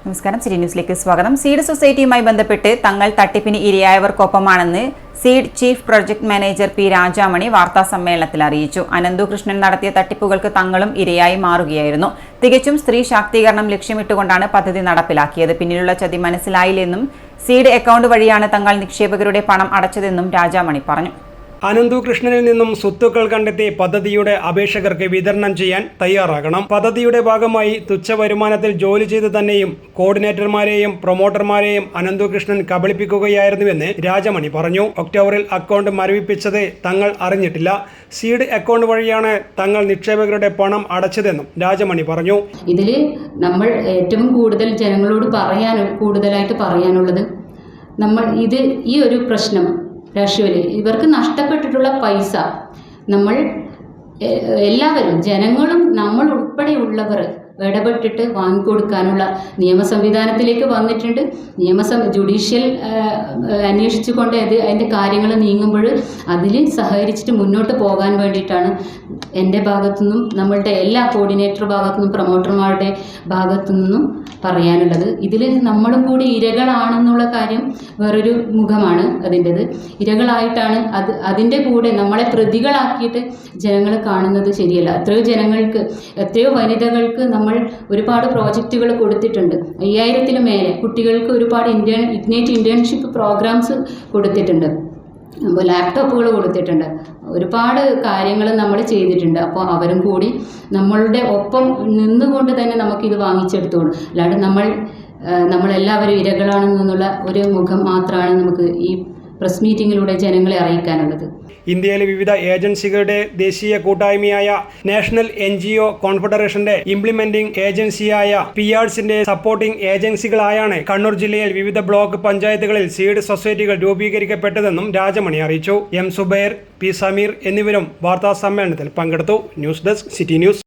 നമസ്കാരം. സിറ്റി ന്യൂസിലേക്ക് സ്വാഗതം. സീഡ് സൊസൈറ്റിയുമായി ബന്ധപ്പെട്ട് തങ്ങൾ തട്ടിപ്പിന് ഇരയായവർക്കൊപ്പമാണെന്ന് SEED chief project manager P Rajamani വാർത്താസമ്മേളനത്തിൽ അറിയിച്ചു. അനന്തുകൃഷ്ണൻ നടത്തിയ തട്ടിപ്പുകൾക്ക് തങ്ങളും ഇരയായി മാറുകയായിരുന്നു. തികച്ചും സ്ത്രീ ശാക്തീകരണം ലക്ഷ്യമിട്ടുകൊണ്ടാണ് പദ്ധതി നടപ്പിലാക്കിയത്. പിന്നിലുള്ള ചതി മനസ്സിലായില്ലെന്നും സീഡ് അക്കൗണ്ട് വഴിയാണ് തങ്ങൾ നിക്ഷേപകരുടെ പണം അടച്ചതെന്നും രാജാമണി പറഞ്ഞു. അനന്തുകൃഷ്ണനിൽ നിന്നും സ്വത്തുക്കൾ കണ്ടെത്തി പദ്ധതിയുടെ അപേക്ഷകർക്ക് വിതരണം ചെയ്യാൻ തയ്യാറാകണം. പദ്ധതിയുടെ ഭാഗമായി തുച്ഛ വരുമാനത്തിൽ ജോലി ചെയ്ത് തന്നെയും കോർഡിനേറ്റർമാരെയും പ്രൊമോട്ടർമാരെയും അനന്തുകൃഷ്ണൻ കബളിപ്പിക്കുകയായിരുന്നുവെന്ന് രാജമണി പറഞ്ഞു. ഒക്ടോബറിൽ അക്കൗണ്ട് മരവിപ്പിച്ചത് തങ്ങൾ അറിഞ്ഞിട്ടില്ല. സീഡ് അക്കൗണ്ട് വഴിയാണ് തങ്ങൾ നിക്ഷേപകരുടെ പണം അടച്ചതെന്നും രാജമണി പറഞ്ഞു. ഇതിൽ നമ്മൾ ഏറ്റവും കൂടുതൽ ജനങ്ങളോട് കൂടുതലായിട്ട് പറയാനുള്ളത്, നമ്മൾ ഈ ഒരു പ്രശ്നം രാഷ്ട്രീയത്തിൽ ഇവർക്ക് നഷ്ടപ്പെട്ടിട്ടുള്ള പൈസ നമ്മൾ എല്ലാവരും, ജനങ്ങളും നമ്മൾ ഉൾപ്പെടെയുള്ളവർ ഇടപെട്ടിട്ട് വാങ്ങിക്കൊടുക്കാനുള്ള നിയമ സംവിധാനത്തിലേക്ക് വന്നിട്ടുണ്ട്. ജുഡീഷ്യൽ അന്വേഷിച്ചുകൊണ്ട് അതിൻ്റെ കാര്യങ്ങൾ നീങ്ങുമ്പോൾ അതിൽ സഹകരിച്ചിട്ട് മുന്നോട്ട് പോകാൻ വേണ്ടിയിട്ടാണ് എൻ്റെ ഭാഗത്തുനിന്നും നമ്മളുടെ എല്ലാ കോർഡിനേറ്റർ ഭാഗത്തുനിന്നും പ്രൊമോട്ടർമാരുടെ ഭാഗത്തുനിന്നും പറയാനുള്ളത്. ഇതിൽ നമ്മളും കൂടി ഇരകളാണെന്നുള്ള കാര്യം വേറൊരു മുഖമാണ് അതിൻ്റെത്. ഇരകളായിട്ടാണ് അതിൻ്റെ കൂടെ നമ്മളെ പ്രതികളാക്കിയിട്ട് ജനങ്ങൾ കാണുന്നത് ശരിയല്ല. എത്രയോ വനിതകൾക്ക് നമ്മൾ ഒരുപാട് പ്രോജക്റ്റുകൾ കൊടുത്തിട്ടുണ്ട്. 5000-ലും മേലെ കുട്ടികൾക്ക് ഒരുപാട് ഇഗ്നൈറ്റ് ഇന്റേൺഷിപ്പ് പ്രോഗ്രാംസ് കൊടുത്തിട്ടുണ്ട്. ലാപ്ടോപ്പുകൾ കൊടുത്തിട്ടുണ്ട്. ഒരുപാട് കാര്യങ്ങൾ നമ്മൾ ചെയ്തിട്ടുണ്ട്. അപ്പോൾ അവരും കൂടി നമ്മളുടെ ഒപ്പം നിന്നുകൊണ്ട് തന്നെ നമുക്കിത് വാങ്ങിച്ചെടുത്തോളൂ. അല്ലാണ്ട് നമ്മളെല്ലാവരും ഇരകളാണെന്നുള്ള ഒരു മുഖം മാത്രമാണ് നമുക്ക് ഈ പ്രസ് മീറ്റിങ്ങിലൂടെ ജനങ്ങളെ അറിയിക്കാനുള്ളത്. ഇന്ത്യയിലെ വിവിധ ഏജൻസികളുടെ ദേശീയ കൂട്ടായ്മയായ നാഷണൽ NGO കോൺഫെഡറേഷന്റെ ഇംപ്ലിമെന്റിംഗ് ഏജൻസിയായ പിയാർഡ്സിന്റെ സപ്പോർട്ടിംഗ് ഏജൻസികളായാണ് കണ്ണൂർ ജില്ലയിൽ വിവിധ ബ്ലോക്ക് പഞ്ചായത്തുകളിൽ സീഡ് സൊസൈറ്റികൾ രൂപീകരിക്കപ്പെട്ടതെന്നും രാജമണി അറിയിച്ചു. M. സുബൈർ, P. സമീർ എന്നിവരും വാർത്താ സമ്മേളനത്തിൽ പങ്കെടുത്തു. News desk, city news.